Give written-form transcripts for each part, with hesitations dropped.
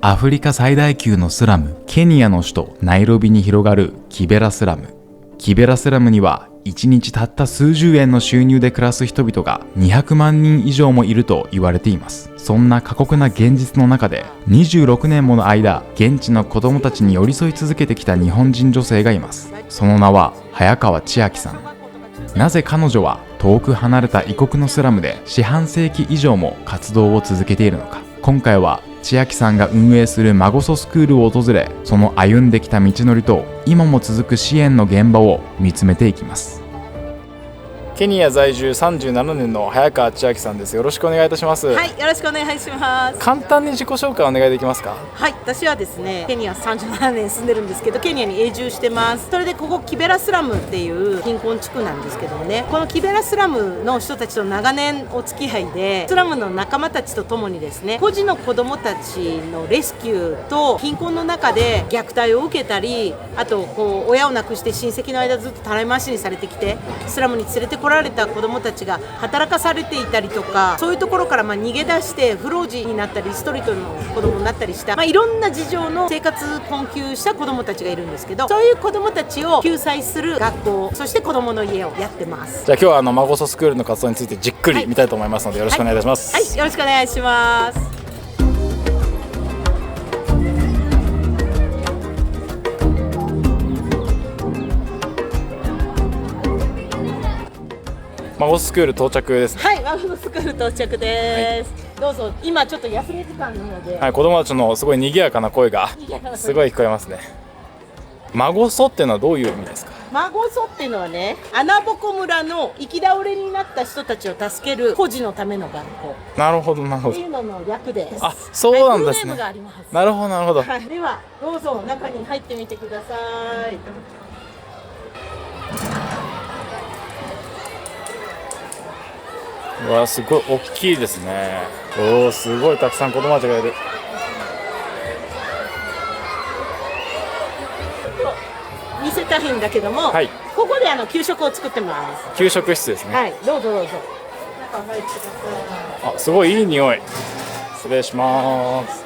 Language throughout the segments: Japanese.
アフリカ最大級のスラム、ケニアの首都ナイロビに広がるキベラスラム。キベラスラムには1日たった数十円の収入で暮らす人々が200万人以上もいると言われています。そんな過酷な現実の中で26年もの間、現地の子供たちに寄り添い続けてきた日本人女性がいます。その名は早川千秋さん。なぜ彼女は遠く離れた異国のスラムで四半世紀以上も活動を続けているのか。今回は千秋さんが運営するマゴソスクールを訪れ、その歩んできた道のりと今も続く支援の現場を見つめていきます。ケニア在住37年の早川千秋さんです。よろしくお願いいたします。はい、よろしくお願いします。簡単に自己紹介お願いできますか？はい、私はですね、ケニア37年住んでるんですけど、ケニアに永住してます。それでここキベラスラムっていう貧困地区なんですけどもね、このキベラスラムの人たちと長年お付き合いで、スラムの仲間たちと共にですね、孤児の子どもたちのレスキューと貧困の中で虐待を受けたり、あと親を亡くして親戚の間ずっとたらい回しにされてきて、スラムに連れてこられた子どもたちが働かされていたりとか、そういうところから逃げ出して不老児になったりストリートの子どもになったりした、いろんな事情の生活困窮した子どもたちがいるんですけど、そういう子どもたちを救済する学校、そして子どもの家をやってます。じゃあ今日はマゴソスクールの活動についてじっくり見たいと思いますので、よろしくお願いいたします。はい、よろしくお願いします。マゴソスクール到着ですね。はい、マゴソスクール到着です、どうぞ。今ちょっと休み時間なので、はい、子供たちのすごい賑やかな声がすごい聞こえますね。マゴソっていうのはどういう意味ですか？マゴソっていうのはね、穴ぼこ村の行き倒れになった人たちを助ける孤児のための学校。なるほどなるほど。っていうのの略です。あ、そうなんですね。フルネームがあります。なるほどなるほど。はい、ではどうぞ中に入ってみてください。うわ、すごい大きいですね。おお、すごいたくさん子供たちがいる。見せたいんだけども、はい、ここで給食を作ってます。給食室ですね。はい、どうぞどうぞ。中入ってください。あ、すごいいい匂い。失礼します。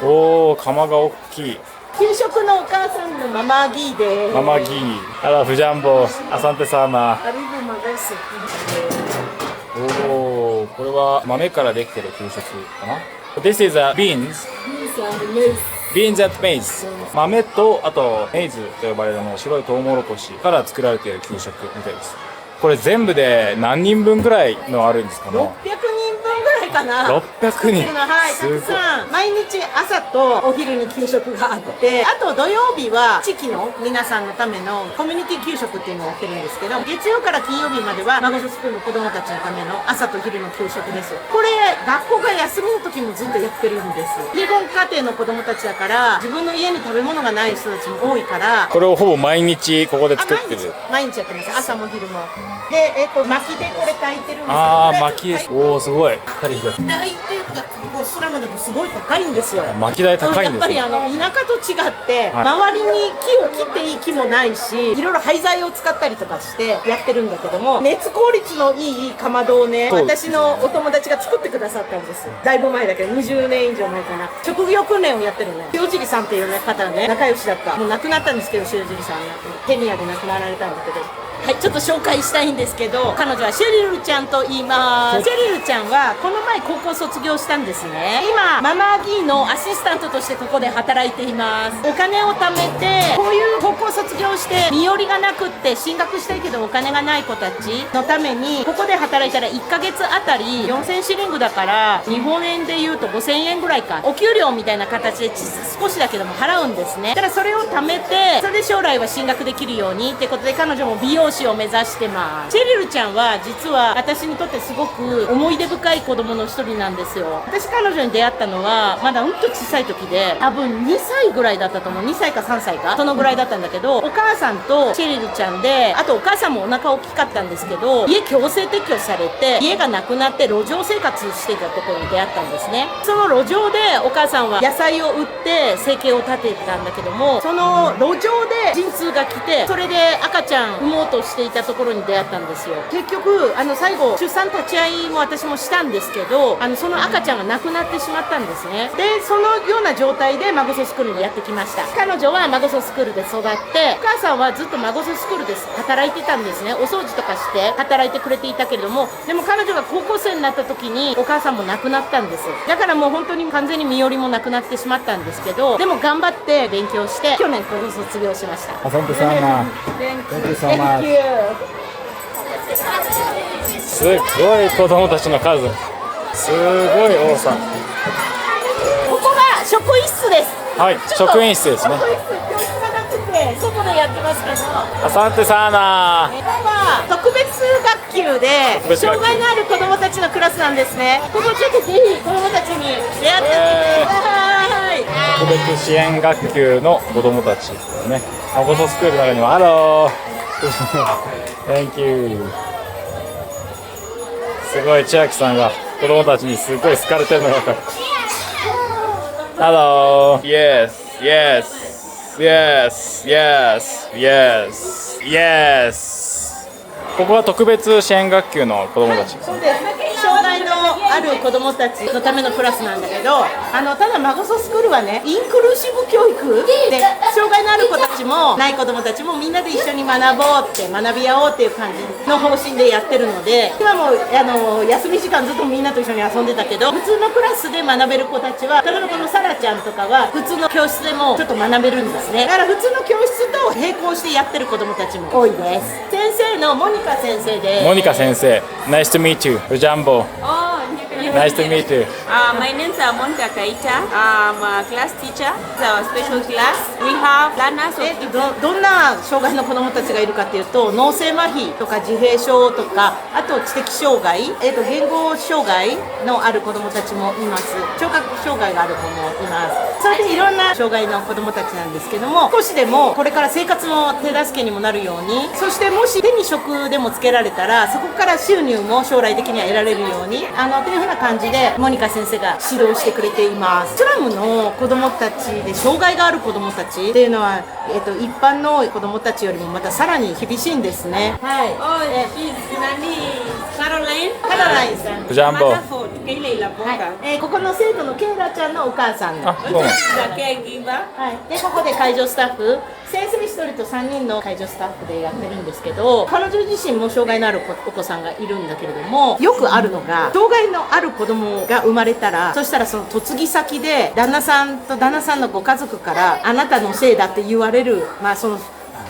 おお、釜が大きい。給食のお母さんのママギーで。ママギー。あら、フジャンボ、アサンテサーマ。アリブマです。おお、これは豆からできてる給食かな。This is a beans and maize。豆とあとメイズと呼ばれる白いトウモロコシから作られている給食みたいです。これ全部で何人分ぐらいのあるんですかね？ 600人分ぐらいかな。600人。はい、たくさん毎日朝とお昼に給食があって、あと土曜日は地域の皆さんのためのコミュニティ給食っていうのをやってるんですけど、月曜から金曜日まではマゴソスクールの子どもたちのための朝と昼の給食です。これ学校が休みの時もずっとやってるんです。貧困家庭の子どもたちだから、自分の家に食べ物がない人たちも多いから、これをほぼ毎日ここで作ってる。毎日やってます。朝も昼も。で、薪でこれ炊いてるんですけど、ああ、薪です。おお、すごい。薪代っていうか、ここスラムでもすごい高いんですよ。薪代高いんですね。やっぱり田舎と違って、はい、周りに木を切っていい木もないし、いろいろ廃材を使ったりとかしてやってるんだけども、熱効率のいいかまどをね、私のお友達が作ってくださったんです。だいぶ前だけど、20年以上前かな。職業訓練をやってるね、塩尻さんっていう、ね、方ね、仲良しだった。もう亡くなったんですけど、塩尻さんケニアで亡くなられたんだけど、はい、ちょっと紹介したいんですけど、彼女はシェリルちゃんと言います。シェリルちゃんはこの前高校卒業したんですね。今ママギーのアシスタントとしてここで働いています。お金を貯めて、こういう高校卒業して身寄りがなくって進学したいけどお金がない子たちのために、ここで働いたら1ヶ月あたり4000シリングだから、日本円で言うと5000円ぐらいか、お給料みたいな形で少しだけども払うんですね。だからそれを貯めて、それで将来は進学できるようにってことで、彼女も美容師を目指してます。シェリルちゃんは実は私にとってすごく思い出深い子供の一人なんですよ。私彼女に出会ったのはまだほんと小さい時で、多分2歳ぐらいだったと思う。2歳か3歳かそのぐらいだったんだけど、お母さんとシェリルちゃんで、あとお母さんもお腹大きかったんですけど、家強制撤去されて家がなくなって路上生活してたところに出会ったんですね。その路上でお母さんは野菜を売って生計を立ててたんだけども、その路上で陣痛が来て、それで赤ちゃん産もうとをしていたところに出会ったんですよ。結局最後出産立ち会いも私もしたんですけど、その赤ちゃんが亡くなってしまったんですね。でそのような状態でマゴソスクールにやってきました。彼女はマゴソスクールで育って、お母さんはずっとマゴソスクールで働いてたんですね。お掃除とかして働いてくれていたけれども、でも彼女が高校生になった時にお母さんも亡くなったんです。だからもう本当に完全に身寄りもなくなってしまったんですけど、でも頑張って勉強して去年ここ卒業しました。アサンテさんな。Thank you so much. すごい子供たちの数、すごい多さ。ここが職員室です。はい、職員室ですね。職員室、教室がなくて外でやってますけど、アサンテさんな。特別学級で障害のある子どもたちのクラスなんですね。ここちょっとぜひ子どもたちに出会ってみてください。特別支援学級の子どもたちですね。マゴソスクールの中にもハローThank you。 すごい千秋さんが子どもたちにすごい好かれてるのが分かる。Hello Yes Yes Yes Yes Yes Yes。 ここは特別支援学級の子どもたち。そうです。障害のある子どもたちのためのクラスなんだけど、ただマゴソスクールはね、インクルーシブ教育で、障害のある子たちもない子どもたちもみんなで一緒に学ぼうって学び合おうっていう感じの方針でやってるので、今も休み時間ずっとみんなと一緒に遊んでたけど、普通のクラスで学べる子たちは、例えばこのサラちゃんとかは普通の教室でもちょっと学べるんですね。だから普通の教室と並行してやってる子どもたちも多いです。先生のモニカ先生です。モニカ先生、Nice to meet you。ジャンボ。Oh, Nice to meet you。my name is Monica Kaita. I'm a class teacher. It's our special class. We have learners of どんな障害の子どもたちがいるかというと、脳性麻痺とか自閉症とか、あと知的障害、言語障害のある子どもたちもいます。聴覚障害がある子もいます。それでいろんな障害の子どもたちなんですけども、少しでもこれから生活の手助けにもなるように、そしてもし手に職でもつけられたら、そこから収入も将来的には得られるようにというふうな感じでモニカ先生が指導してくれています。スラムの子どもたちで障害がある子どもたちっていうのは、一般の子どもたちよりもまたさらに厳しいんですね。はい。Oh, she's Nani Caroline. カララインさん。ジャンボ。 Mother for Kayla Boga. ここの生徒のケイラちゃんのお母さん。あ、どうも。 The caregiver. はい、でここで介助スタッフ、先生1人と3人の介助スタッフでやってるんですけど、彼女自身も障害のあるお子さんがいるんだけれども、よくあるのが、障害のある子供が生まれたら、そしたらその嫁ぎ先で旦那さんと旦那さんのご家族からあなたのせいだって言われる、その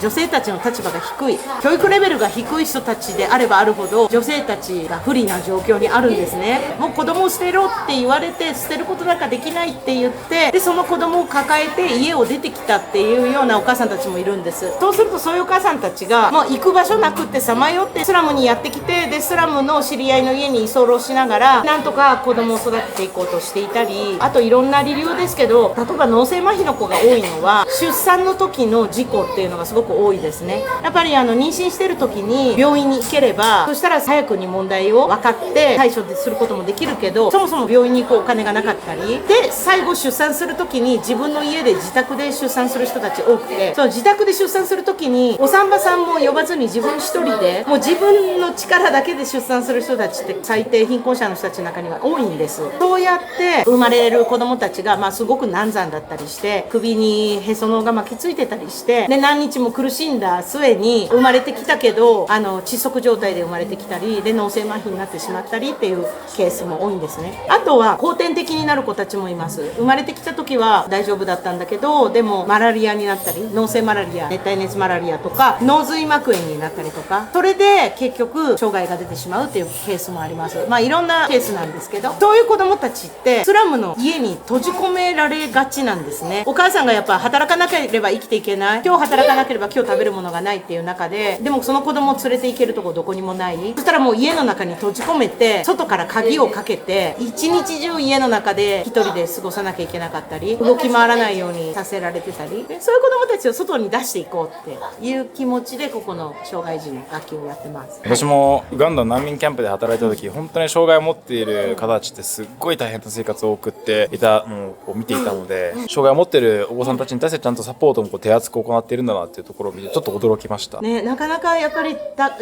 女性たちの立場が低い、教育レベルが低い人たちであればあるほど、女性たちが不利な状況にあるんですね。もう子供を捨てろって言われて、捨てることなんかできないって言って、でその子供を抱えて家を出てきたっていうようなお母さんたちもいるんです。そうするとそういうお母さんたちがもう行く場所なくってさまよってスラムにやってきて、でスラムの知り合いの家に居候しながらなんとか子供を育てていこうとしていたり、あといろんな理由ですけど、例えば脳性麻痺の子が多いのは出産の時の事故っていうのがすごく多いですね。やっぱり妊娠してる時に病院に行ければ、そしたら早くに問題を分かって対処することもできるけど、そもそも病院に行くお金がなかったりで、最後出産する時に自分の家で自宅で出産する人たち多くて、そう自宅で出産する時にお産婆さんも呼ばずに自分一人でもう自分の力だけで出産する人たちって最低貧困者の人たちの中には多いんです。そうやって生まれる子供たちがすごく難産だったりして、首にへその緒が巻きついてたりして、で何日も苦しんだ末に生まれてきたけど窒息状態で生まれてきたりで脳性麻痺になってしまったりっていうケースも多いんですね。あとは後天的になる子たちもいます。生まれてきた時は大丈夫だったんだけど、でもマラリアになったり、脳性マラリア、熱帯熱マラリアとか脳髄膜炎になったりとか、それで結局障害が出てしまうっていうケースもあります。いろんなケースなんですけど、そういう子どもたちってスラムの家に閉じ込められがちなんですね。お母さんがやっぱ働かなければ生きていけない、今日働かなければ今日食べるものがないっていう中で、でもその子供を連れて行けるとこどこにもない。そしたらもう家の中に閉じ込めて、外から鍵をかけて一日中家の中で一人で過ごさなきゃいけなかったり、動き回らないようにさせられてたり、そういう子供たちを外に出していこうっていう気持ちでここの障害児の学級をやってます。私もウガンダの難民キャンプで働いた時、本当に障害を持っている方たちってすっごい大変な生活を送っていたのを見ていたので、障害を持っているお子さんたちに対してちゃんとサポートも手厚く行っているんだなっていうとこころを見てちょっと驚きました。ね、なかなかやっぱり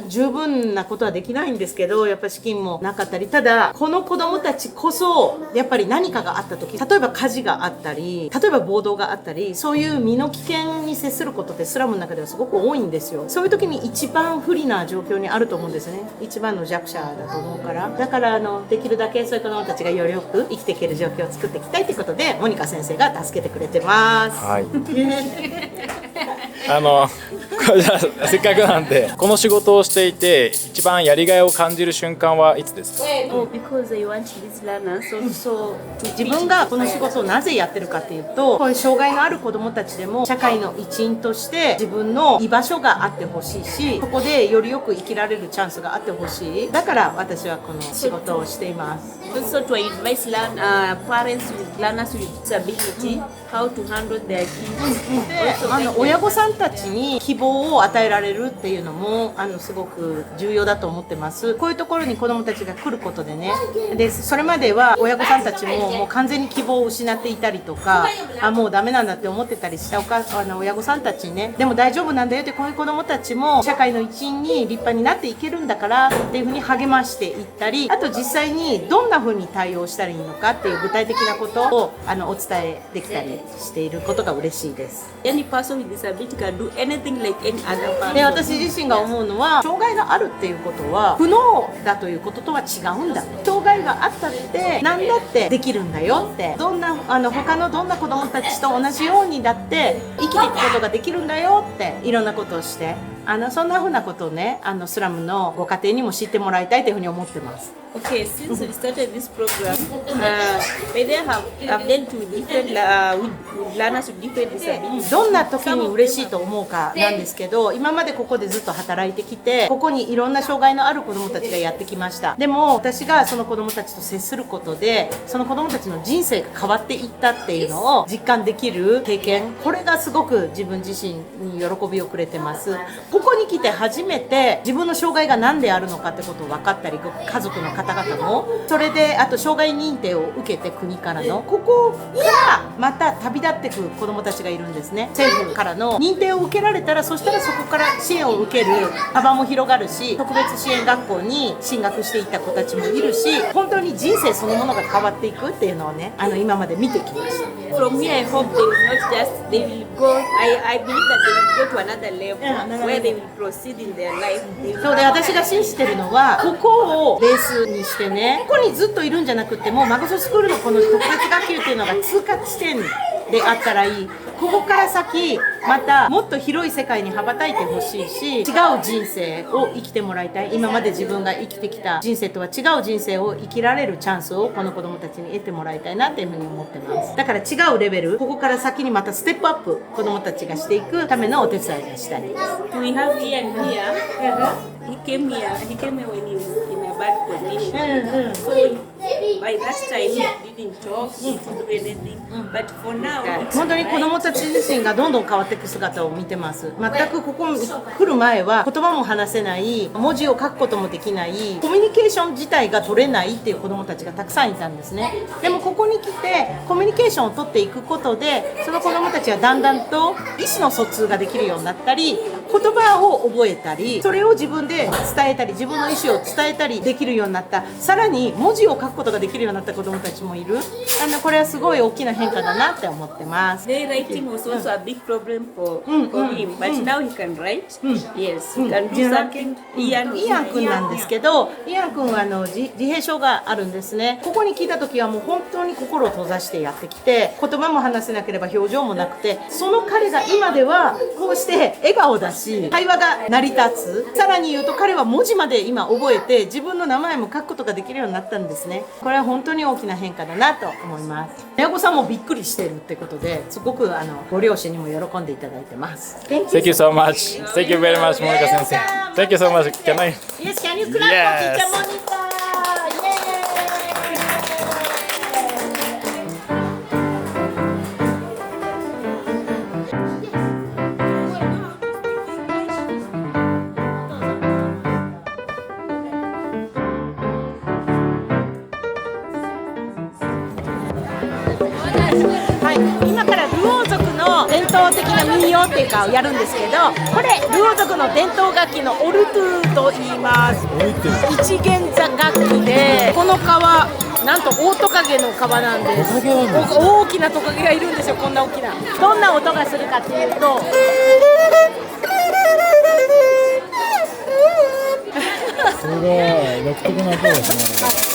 十分なことはできないんですけど、やっぱり資金もなかったり、ただこの子どもたちこそやっぱり何かがあった時、例えば火事があったり、例えば暴動があったり、そういう身の危険に接することってスラムの中ではすごく多いんですよ。そういう時に一番不利な状況にあると思うんですね。一番の弱者だと思うから、だからできるだけそういう子どもたちがよりよく生きていける状況を作っていきたいということで、モニカ先生が助けてくれてます。はいこれじゃあせっかくなんで、この仕事をしていて一番やりがいを感じる瞬間はいつですか？ Oh, because I want these learners also to 自分がこの仕事をなぜやってるかっていうと、こういう障害のある子どもたちでも社会の一員として自分の居場所があってほしいし、そこでよりよく生きられるチャンスがあってほしい。だから私はこの仕事をしています。 also to advise parents with learners with disability how to handle their kids. で、親御さんたちに希望を与えられるっていうのもすごく重要だと思ってます。こういうところに子どもたちが来ることでね、でそれまでは親御さんたちももう完全に希望を失っていたりとか、もうダメなんだって思ってたりした親御さんたちにね、でも大丈夫なんだよって、こういう子どもたちも社会の一員に立派になっていけるんだからっていうふうに励ましていったり、あと実際にどんなふうに対応したらいいのかっていう具体的なことをお伝えできたりしていることが嬉しいです。 Any person with disability can do anything like any other person. で、私自身が思うのは、障害があるっていうことは不能だということとは違うんだ。障害があったって何だってできるんだよって、どんな他のどんな子どもたちと同じようにだって生きていくことができるんだよって、いろんなことをしてそんな風なことをね、スラムのご家庭にも知ってもらいたいというふうに思ってます。Okay, since we started this program, they have dealt with different with learners with different disabilities. どんな時に嬉しいと思うかなんですけど、今までここでずっと働いてきて、ここにいろんな障害のある子どもたちがやってきました。でも私がその子どもたちと接することで、その子どもたちの人生が変わっていったっていうのを実感できる経験、これがすごく自分自身に喜びをくれてます。ここに来て初めて自分の障害が何であるのかってことを分かったり、家族の方々もそれで、あと障害認定を受けて国からの、ここからまた旅立ってく子どもたちがいるんですね。政府からの認定を受けられたら、そしたらそこから支援を受ける幅も広がるし、特別支援学校に進学していった子たちもいるし、本当に人生そのものが変わっていくっていうのをね、今まで見てきました。 From here, I hope they will not just, they will go, I believe that they will go to another level where they will proceed in their life. そうで、私が信じてるのは、ここをベースにしてね、ここにずっといるんじゃなくても、マグソスクールのこの特別学級っていうのが通過地点であったらいい。ここから先またもっと広い世界に羽ばたいてほしいし、違う人生を生きてもらいたい。今まで自分が生きてきた人生とは違う人生を生きられるチャンスをこの子どもたちに得てもらいたいなっていうふうに思ってます。だから違うレベル、ここから先にまたステップアップ、子どもたちがしていくためのお手伝いがしたいです。 We have Ian here. He came here when he was in a bad condition. So by that time he didn't talk, he didn't do anything. But for now, it's 本当に子どもたち自身がどんどん変わっていく姿を見てます。全くここに来る前は言葉も話せない、文字を書くこともできない、コミュニケーション自体が取れないっていう子どもたちがたくさんいたんですね。でもここに来てコミュニケーションを取っていくことで、その子どもたちはだんだんと意思の疎通ができるようになったり、言葉を覚えたり、それを自分で伝えたり、自分の意思を伝えたりできるようになった。さらに文字を書くことができるようになった子どもたちもいる。これはすごい大きな変化だなって思ってます。 day writing was also a big problem for him, but now he can write. Yes, he can do something. イアン君なんですけど、イアン君は自閉症があるんですね。ここに来た時はもう本当に心を閉ざしてやってきて、言葉も話せなければ表情もなくて、その彼が今ではこうして笑顔だし、会話が成り立つ。さらに言うと彼は文字まで今覚えて、自分の名前も書くことができるようになったんですね。これは本当に大きな変化だなと思います。親御さんもびっくりしてるってことで、すごくご両親にも喜んでいただいてます。 Thank you so much. Thank you very much, Monica 先生。Thank you so much. Can I? Yes, can you clap for Teacher Monica? Yay! はい、今からルオー族の伝統謡的な民謡っていうかをやるんですけど、これルオ族の伝統楽器のオルトゥーと言います。一弦座楽器で、この川なんとオオトカゲの川なんです。大きなトカゲがいるんですよ。こんな大きな。どんな音がするかっていうとすごい独特な音ですね。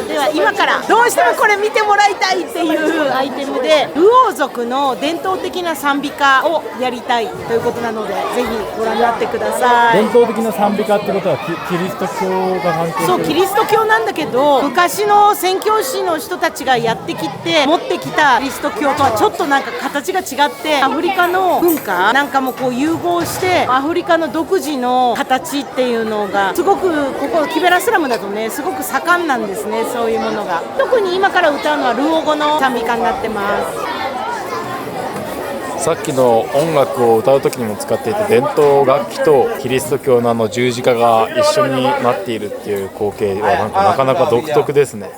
では今からどうしてもこれ見てもらいたいっていうアイテムで、ルオー族の伝統的な賛美歌をやりたいということなので、ぜひご覧になってください。伝統的な賛美歌ってことはキリスト教が関係してる？そう、キリスト教なんだけど、昔の宣教師の人たちがやってきて持ってきたキリスト教とはちょっとなんか形が違って、アフリカの文化なんかもこう融合して、アフリカの独自の形っていうのがすごく、ここキベラスラムだとねすごく盛んなんですね。そういうものが、特に今から歌うのはルオ語の賛美歌になってます。さっきの音楽を歌う時にも使っていた伝統楽器とキリスト教の十字架が一緒になっているっていう光景はなかなか独特ですね。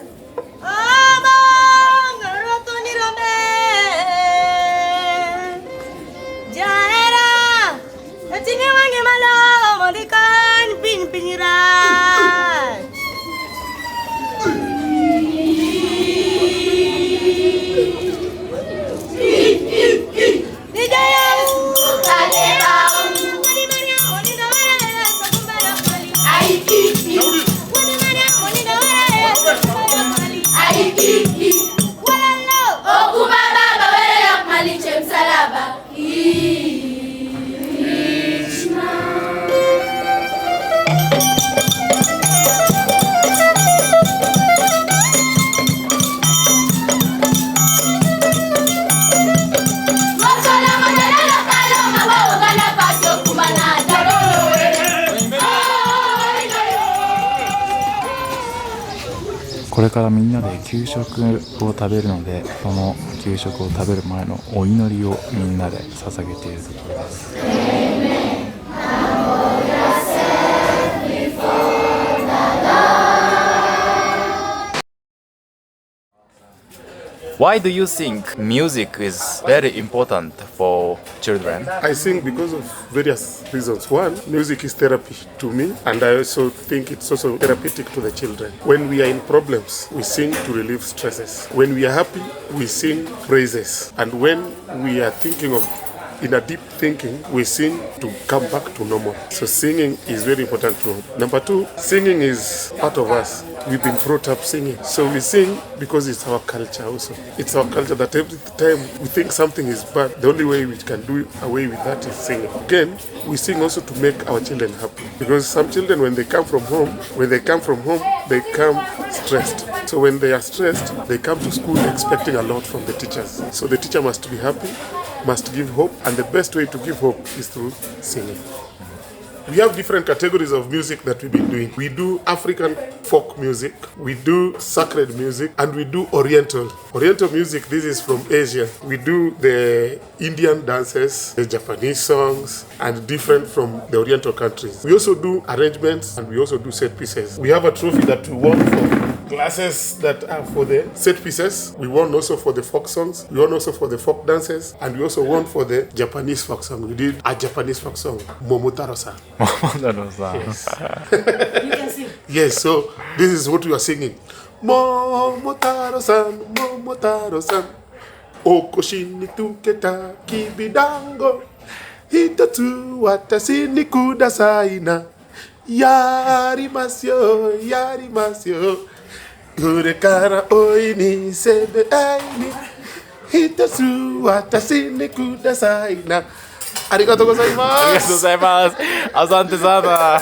これからみんなで給食を食べるので、その給食を食べる前のお祈りをみんなで捧げているところです。Why do you think music is very important for children? I think because of various reasons. One, music is therapy to me, and I also think it's also therapeutic to the children. When we are in problems, we sing to relieve stresses. When we are happy, we sing praises. And when we are thinking of in a deep thinking, we sing to come back to normal. So singing is very important too. Number two, singing is part of us. We've been brought up singing. So we sing because it's our culture also. It's our culture that every time we think something is bad, the only way we can do away with that is singing. Again, we sing also to make our children happy. Because some children, when they come from home, they come stressed. So when they are stressed, they come to school expecting a lot from the teachers. So the teacher must be happy, must give hope, and the best way to give hope is through singing. We have different categories of music that we've been doing. We do African folk music, we do sacred music, and we do Oriental. Oriental music, this is from Asia. We do the Indian dances, the Japanese songs, and different from the Oriental countries. We also do arrangements, and we also do set pieces. We have a trophy that we won for classes that are for the set pieces. We won also for the folk songs. We won also for the folk dances. And we also won for the Japanese folk song. We did a Japanese folk song, Momotaro-san. Momotaro-san. Yes. You can sing. Yes, so this is what we are singing. Momotaro-san, Momotaro-san. Okoshi ni tuketa kibidango. Hitotsu watashi ni kudasai na. Yarimasu yo, yarimasu yo. これからおいにせで会いに一つ私にくださいな。ありがとうございます。ありがとうございます。アサンテサーナ。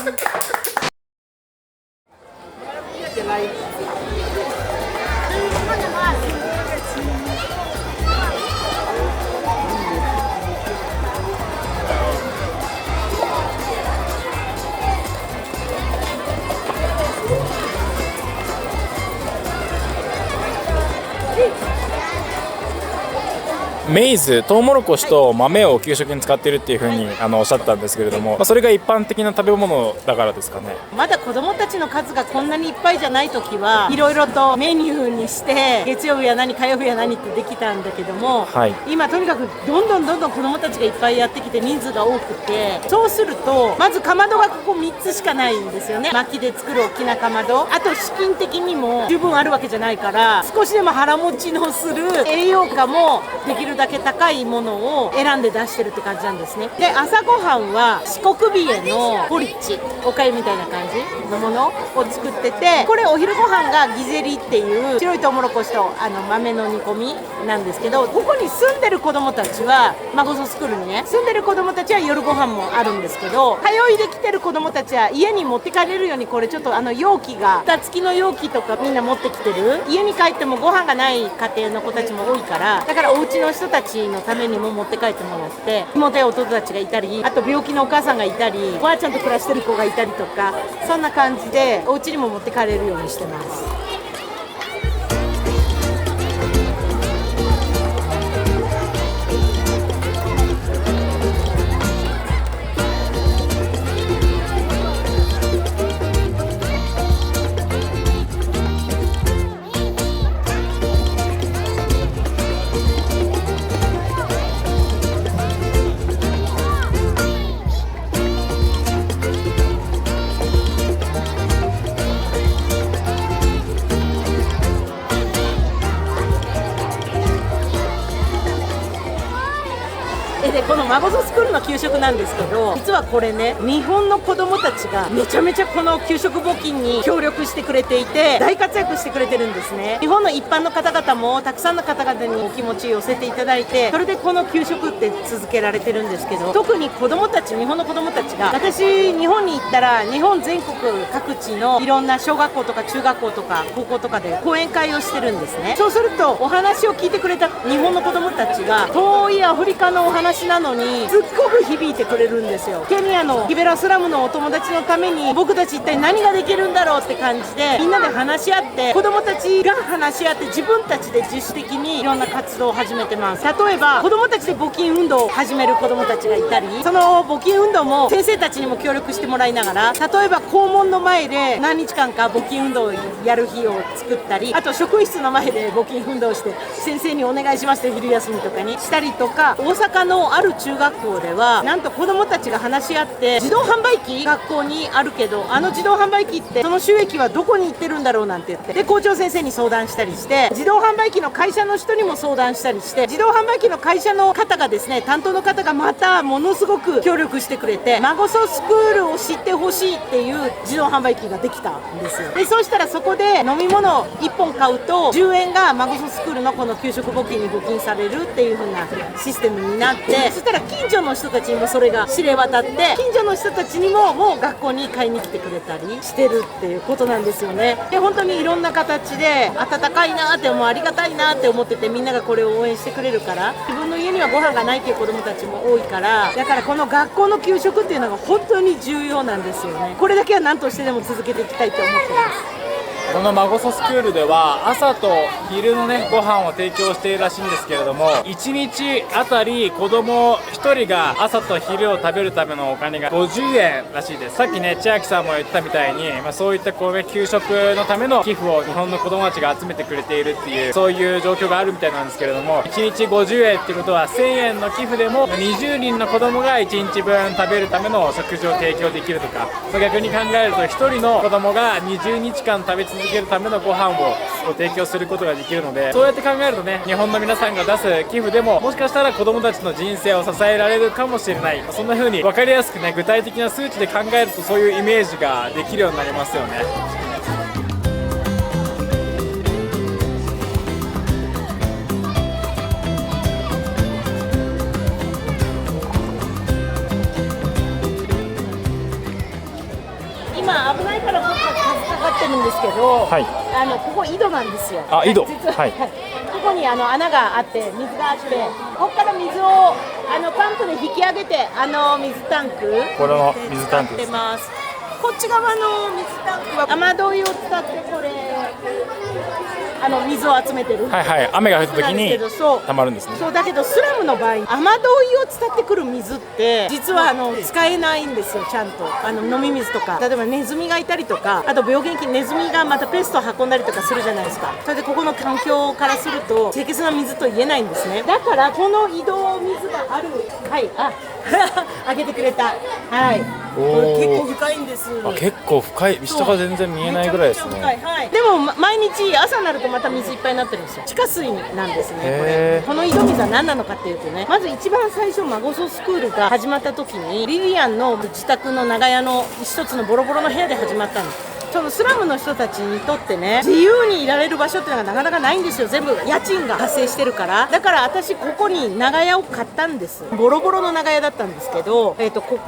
メイズ、トウモロコシと豆を給食に使っているっていうふうにおっしゃったんですけれども、それが一般的な食べ物だからですかね。まだ子供たちの数がこんなにいっぱいじゃない時はいろいろとメニューにして月曜日や何火曜日や何ってできたんだけども、はい、今とにかくどんどん子供たちがいっぱいやってきて人数が多くて、そうするとまずかまどがここ3つしかないんですよね。薪で作る大きなかまど、あと資金的にも十分あるわけじゃないから少しでも腹持ちのする栄養価もできるだけ高いものを選んで出してるって感じなんですね。で朝ごはんは四国冷えのポリッチ、おかゆみたいな感じのものを作ってて、これお昼ご飯がギゼリっていう白いトウモロコシと豆の煮込みなんですけど、ここに住んでる子供たちはマゴソスクールにね住んでる子供たちは夜ご飯もあるんですけど、通いできてる子供たちは家に持って帰れるようにこれちょっと容器が蓋付きの容器とかみんな持ってきてる。家に帰ってもご飯がない家庭の子たちも多いから、だからお家の人たちのためにも持って帰ってもらって、妹や弟たちがいたり、あと病気のお母さんがいたり、おばあちゃんと暮らしてる子がいたりとか、そんな感じでお家にも持って帰れるようにしてます。でこのマゴソスクールの給食なんですけど、実はこれね日本の子どもたちがめちゃめちゃこの給食募金に協力してくれていて大活躍してくれてるんですね。日本の一般の方々もたくさんの方々にお気持ち寄せていただいて、それでこの給食って続けられてるんですけど、特に子どもたち、日本の子どもたちが、私日本に行ったら日本全国各地のいろんな小学校とか中学校とか高校とかで講演会をしてるんですね。そうするとお話を聞いてくれた日本の子どもたちが遠いアフリカのお話なのにすっごく響いてくれるんですよ。ケニアのキベラスラムのお友達のために僕たち一体何ができるんだろうって感じでみんなで話し合って、子どもたちが話し合って自分たちで自主的にいろんな活動を始めてます。例えば子どもたちで募金運動を始める子どもたちがいたり、その募金運動も先生たちにも協力してもらいながら、例えば校門の前で何日間か募金運動をやる日を作ったり、あと職員室の前で募金運動をして先生にお願いしますって昼休みとかにしたりとか、大阪のある中学校ではなんと子どもたちが話し合って自動販売機学校にあるけど、あの自動販売機ってその収益はどこに行ってるんだろうなんて言って、で校長先生に相談したりして、自動販売機の会社の人にも相談したりして、自動販売機の会社の方がですね、担当の方がまたものすごく協力してくれて、マゴソスクールを知ってほしいっていう自動販売機ができたんですよ。でそうしたらそこで飲み物1本買うと10円がマゴソスクールのこの給食募金に募金されるっていう風なシステムになって、そしたら近所の人たちにもそれが知れ渡って、近所の人たちにももう学校に買いに来てくれたりしてるっていうことなんですよね。で本当にいろんな形で温かいなってありがたいなって思ってて、みんながこれを応援してくれるから、自分の家にはご飯がないっていう子どもたちも多いから、だからこの学校の給食っていうのが本当に重要なんですよね。これだけは何としてでも続けていきたいと思ってます。このマゴソスクールでは朝と昼のねご飯を提供しているらしいんですけれども、1日あたり子供1人が朝と昼を食べるためのお金が50円らしいです。さっきね千秋さんも言ったみたいに、そういった給食のための寄付を日本の子供たちが集めてくれているっていう、そういう状況があるみたいなんですけれども、1日50円っていうことは1000円の寄付でも20人の子供が1日分食べるための食事を提供できるとか、逆に考えると1人の子供が20日間食べ続けるためのご飯を提供することができるので、そうやって考えるとね、日本の皆さんが出す寄付でももしかしたら子供たちの人生を支えられるかもしれない、そんな風に分かりやすくね具体的な数値で考えるとそういうイメージができるようになりますよね。けど、はい、ここ井戸なんですよ。あ、井戸、実は、はい、ここに穴があって水があって、ここから水をパンプで引き上げて水タンク、これの水タンク使です。ってます。こっち側の水タンクは雨どいを使ってこれ水を集めてる。はいはい、雨が降った時なんですにけど、そう溜まるんですね。そうだけどスラムの場合、雨どいを伝ってくる水って実は使えないんですよ。ちゃんと飲み水とか、例えばネズミがいたりとか、あと病原菌、ネズミがまたペストを運んだりとかするじゃないですか。それでここの環境からすると清潔な水と言えないんですね。だからこの井戸水がある、はい、開けてくれた、はい、これ結構深いんです。あ、結構深い、下が全然見えないぐらいですね。めちゃめちゃ深い、はい、でも毎日朝になるとまた水いっぱいになってるんですよ。地下水なんですね。へー。この井戸水は何なのかっていうとね、まず一番最初マゴソスクールが始まった時にリリアンの自宅の長屋の一つのボロボロの部屋で始まったんです。そのスラムの人たちにとってね、自由にいられる場所っていうのがなかなかないんですよ。全部家賃が発生してるから。だから私ここに長屋を買ったんです。ボロボロの長屋だったんですけど、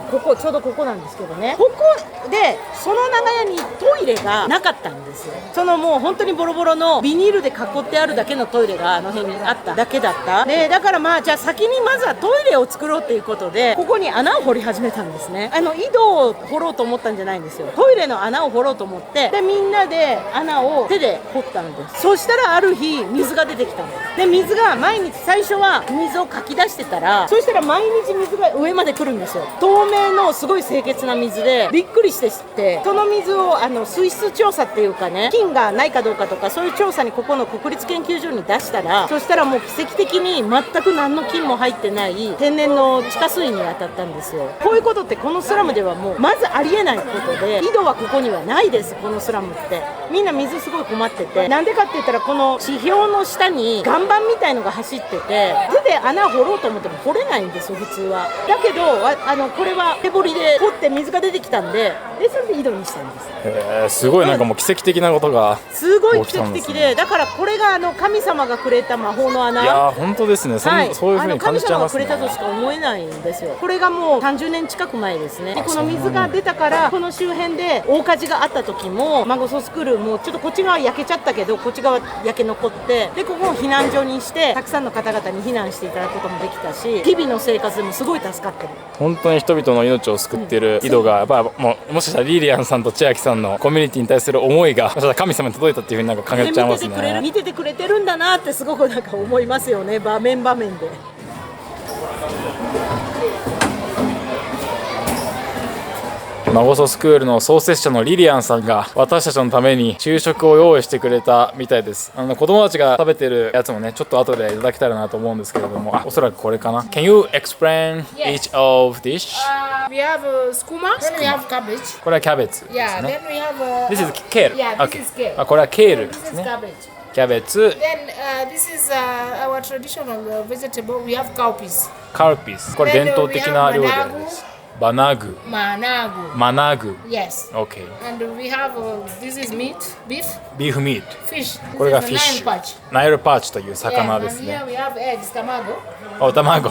ここちょうどここなんですけどね、ここでその長屋にトイレがなかったんですよ。そのもう本当にボロボロのビニールで囲ってあるだけのトイレが辺にあっただけだったで、だからじゃあ先にまずはトイレを作ろうっていうことでここに穴を掘り始めたんですね。井戸を掘ろうと思ったんじゃないんですよ。トイレの穴を掘ろうと思って、でみんなで穴を手で掘ったんです。そしたらある日水が出てきたんです。で水が毎日、最初は水をかき出してたら、そしたら毎日水が上まで来るんですよ。透明のすごい清潔な水でびっくりして知って、その水を水質調査っていうかね、菌がないかどうかとかそういう調査にここの国立研究所に出したら、そしたらもう奇跡的に全く何の菌も入ってない天然の地下水に当たったんですよ。こういうことってこのスラムではもうまずありえないことで、井戸はここにはないです。このスラムってみんな水すごい困ってて、なんでかって言ったらこの地表の下に岩盤みたいのが走ってて、手で穴掘ろうと思っても掘れないんですよ普通は。だけどこれは手掘りで掘って水が出てきたんで、それで井戸にしたんです。すごい、なんかもう奇跡的なことがすごい奇跡的で、だからこれが神様がくれた魔法の穴。いやー本当ですね。はい、そういう風に感じちゃいますね。神様がくれたとしか思えないんですよ。これがもう30年近く前ですね。でこの水が出たからこの周辺で大火事があった時もマゴソスクールもちょっとこっち側焼けちゃったけどこっち側焼け残って、でここを避難所にしてたくさんの方々に避難していただくこともできたし、日々の生活でもすごい助かってる。本当に人々の命を救っている井戸がやっぱもしかしたらリリアンさんと千秋さんのコミュニティに対する思いがもしかしたら神様に届いたっていう風になんか考えちゃいますね。見ててくれてるんだなってすごくなんか思いますよね、場面場面で。マゴソスクールの創設者のリリアンさんが私たちのために昼食を用意してくれたみたいです。子供たちが食べてるやつもね、ちょっと後でいただけたらなと思うんですけれども、おそらくこれかな。Can you explain each of dish? We have skuma, then we have cabbage. これはキャベツです Yeah, ね。 then we have This is kale. Yeah, this is kale. これはケールで This す is ね。 cabbage. キャベツ、 Then this is our traditional vegetable. We have cowpeas. カルピス。これ伝統的な料理です。バナグ、 Managu. マナグ。 Yes. OK。And we have this is meat, beef, ビーフミート。 fish. これが This フィッ is シ a nine ュ patch. ナイルパーチという Yeah, 魚です and ね。 here we have eggs, tamago. お、卵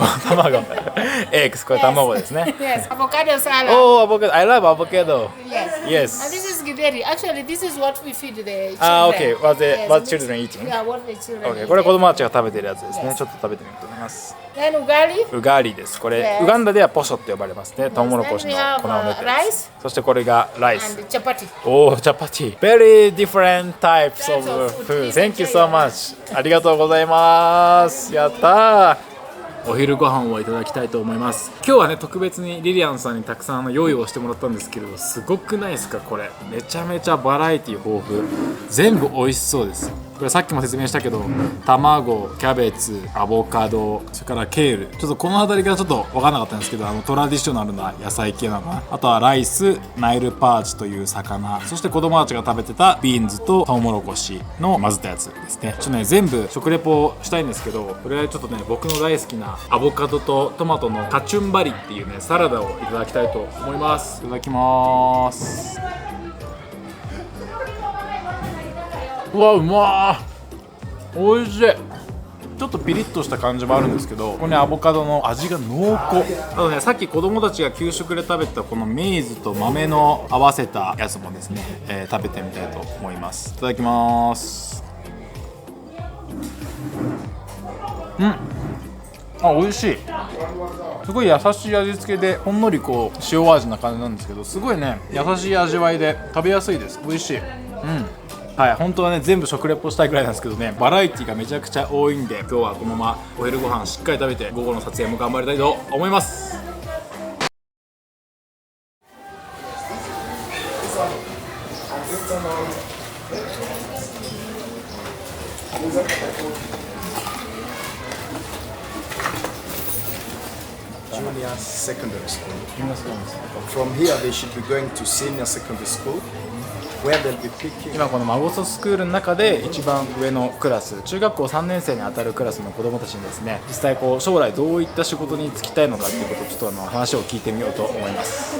エッグス、これ卵ですね。 Yes. Avocado salad. おー、アボカド、I love avocado. Yes. Yes. And this is githeri. Actually, this is what we feed the children. あー、OK. What Yes, children eating? Yeah, what the children OK。 eat. これ子供たちが食べてるやつですね。ちょっと食べてみようと思います。 Then ugali. ウガリです。これ、 Yes. ウガンダではポショって呼ばれますね。トウモロコシの粉を練ったやつ。そしてこれがライス。 And chapati. おー、チャパティ。Very different types of of food. food. Thank you so much. ありがとうございます。やったー。お昼ご飯をいただきたいと思います。今日はね、特別にリリアンさんにたくさん用意をしてもらったんですけれど、すごくないですかこれ。めちゃめちゃバラエティ豊富。全部美味しそうです。これさっきも説明したけど、卵、キャベツ、アボカド、それからケール。ちょっとこの辺りがちょっと分からなかったんですけど、トラディショナルな野菜系なのかな。あとはライス、ナイルパーチという魚、そして子供たちが食べてたビーンズとトウモロコシの混ぜたやつですね。ちょっとね、全部食レポしたいんですけど、これはちょっとね、僕の大好きなアボカドとトマトのカチュンバリっていうね、サラダをいただきたいと思います。いただきます。うわ、うまー。おいしい。ちょっとピリッとした感じもあるんですけど、ここにアボカドの味が濃厚。あとね、さっき子供たちが給食で食べたこのメイズと豆の合わせたやつもですね、食べてみたいと思います。いただきます。美味しい。すごい優しい味付けで、ほんのりこう塩味な感じなんですけど、すごいね優しい味わいで食べやすいです。美味しい。はい、本当はね全部食レポしたいくらいなんですけどね、バラエティがめちゃくちゃ多いんで、今日はこのままお昼ご飯しっかり食べて、午後の撮影も頑張りたいと思います。Junior secondary school. From here, they should be going to senior secondary school, where they'll be picking. 今このマゴソスクールの中で一番上のクラス、中学校3年生にあたるクラスの子どもたちにですね、実際こう将来どういった仕事に就きたいのかっていうことをちょっと話を聞いてみようと思います。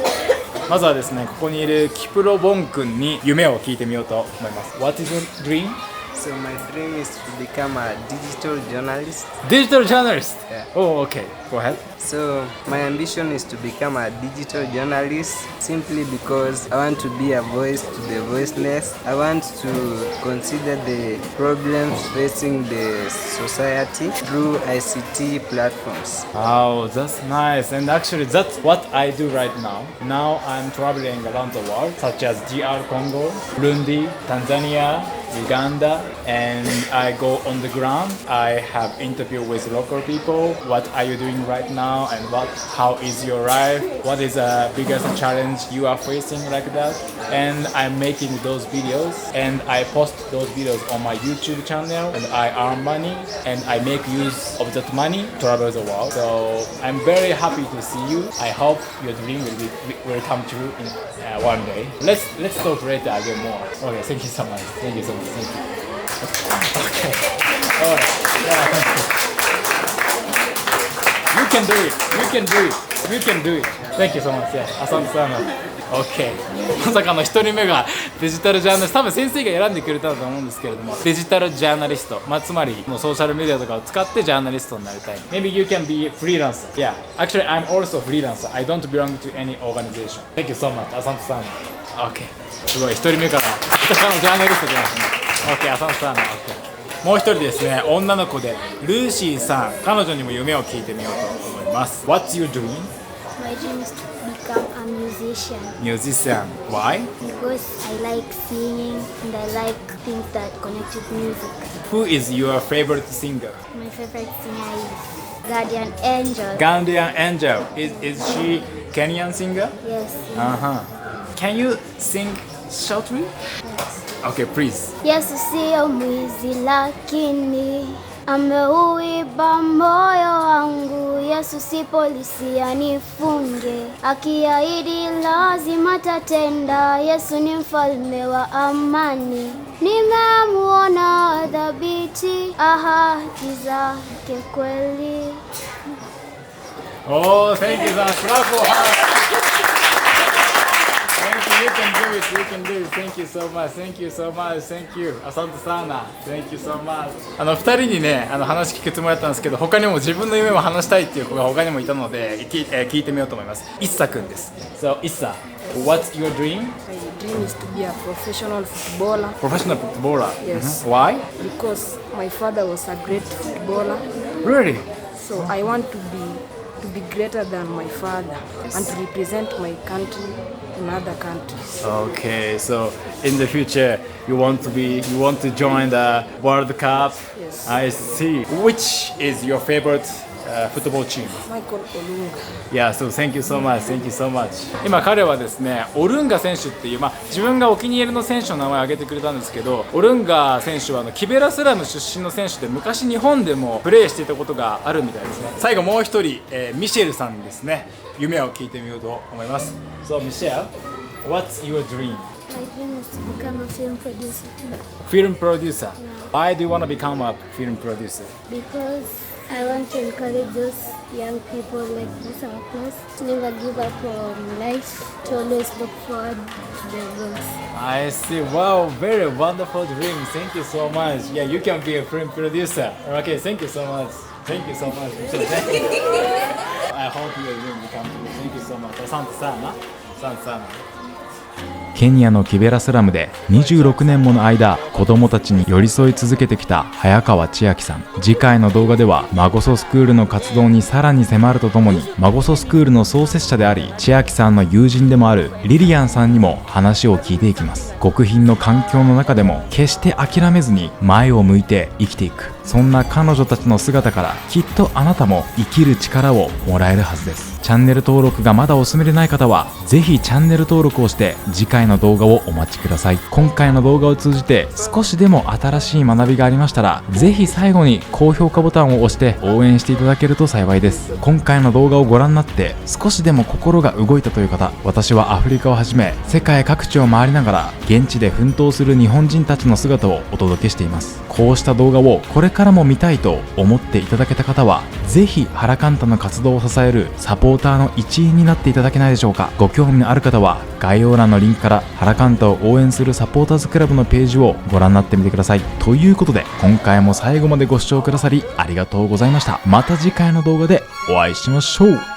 まずはですね、ここにいるキプロボン君に夢を聞いてみようと思います。What is your dream? So my dream is to become a digital journalist. Digital journalist. Yeah. Oh, okay. Go ahead. So my ambition is to become a digital journalist simply because I want to be a voice to the voiceless. I want to consider the problems facing the society through ICT platforms. Oh, that's nice. And actually, that's what I do right now. Now I'm traveling around the world, such as DR Congo, Burundi, Tanzania, Uganda, and I go on the ground. I have interview with local people. What are you doing right now, and how is your life? What is the biggest challenge you are facing like that? And I'm making those videos, and I post those videos on my YouTube channel, and I earn money, and I make use of that money to travel the world. So I'm very happy to see you. I hope your dream will come true in one day. Let's talk later again more. Okay, thank you so much. Thank you so much. Thank you. Okay. All right. Yeah, thank you. You can do it. You can do it. You can do it. Thank you so much. Yeah. アサンさんの OK。まさかの1人目がデジタルジャーナリスト、多分先生が選んでくれたと思うんですけれども、デジタルジャーナリスト、つまりもうソーシャルメディアとかを使ってジャーナリストになりたい。Maybe you can be a freelancer. Yeah. Actually, I'm also a freelancer. I don't belong to any organization. Thank you so much. アサンさん。OK。すごい1人目からのジャーナリスト出ましたね。OK。アサンさん。OK。もう一人ですね、女の子でルーシーさん、彼女にも夢を聞いてみようと思います。What's your dream? My dream is to become a musician. Musician. Why? Because I like singing and I like things that connect with music. Who is your favorite singer? My favorite singer is Guardian Angel. Guardian Angel. Is she Kenyan singer? Yes. Can you sing shortly? Yes. Okay, please. Yesu sio mwizi lakini ameuiba moyo wangu. Yesu si polisi anifunge, akiahidi lazima tatenda. Yesu ni mfalme wa amani, nimemuona dhabiti, ahadi zake kweli. Oh, thank you, Zan. Bravo. You can do it, you can do it. Thank you so much, thank you so much, thank you. アサントサーナ、thank you so much. 2人にね、話聞くつもりだったんですけど、他にも自分の夢を話したいっていう子が他にもいたので、聞いてみようと思います。イッサくんです。So, イッサ、what's your dream? My dream is to be a professional footballer. Professional footballer? Yes. Why? Because my father was a great footballer. Really? So I want to be greater than my father and to represent my country in other countries. Okay, so in the future you want to join the World Cup? Yes. I see. Which is your favorite football team? Michael Olunga. Yeah, so thank you so much, thank you so much. 今彼はですね、オルンガ選手っていう、自分がお気に入りの選手の名前を挙げてくれたんですけど、オルンガ選手はキベラスラム出身の選手で、昔日本でもプレーしていたことがあるみたいですね。最後もう一人、ミシェルさんにですね、夢を聞いてみようと思います。So Michelle, what's your dream? My dream is to become a film producer. Film producer. Why do you want to become a film producer? Because I want to encourage those young people like this our class to never give up on life, to always look forward to their goals. I see. Wow, very wonderful dream. Thank you so much. Yeah, you can be a film producer. Okay, thank you so much. Thank you so much. I hope your dream become true. Thank you so much. Asante sana. Asante sana.ケニアのキベラスラムで26年もの間子供たちに寄り添い続けてきた早川千秋さん。次回の動画ではマゴソスクールの活動にさらに迫るとともに、マゴソスクールの創設者であり千秋さんの友人でもあるリリアンさんにも話を聞いていきます。極貧の環境の中でも決して諦めずに前を向いて生きていく、そんな彼女たちの姿からきっとあなたも生きる力をもらえるはずです。チャンネル登録がまだお済みでない方はぜひチャンネル登録をして次回の動画をお待ちください。今回の動画を通じて少しでも新しい学びがありましたら、ぜひ最後に高評価ボタンを押して応援していただけると幸いです。今回の動画をご覧になって少しでも心が動いたという方、私はアフリカをはじめ世界各地を回りながら現地で奮闘する日本人たちの姿をお届けしています。こうした動画をこれからも見たいと思っていただけた方は、ぜひハラカンタの活動を支えるサポーターの一員になっていただけないでしょうか。ご興味のある方は概要欄のリンクからハラカンタを応援するサポーターズクラブのページをご覧になってみてください。ということで今回も最後までご視聴くださりありがとうございました。また次回の動画でお会いしましょう。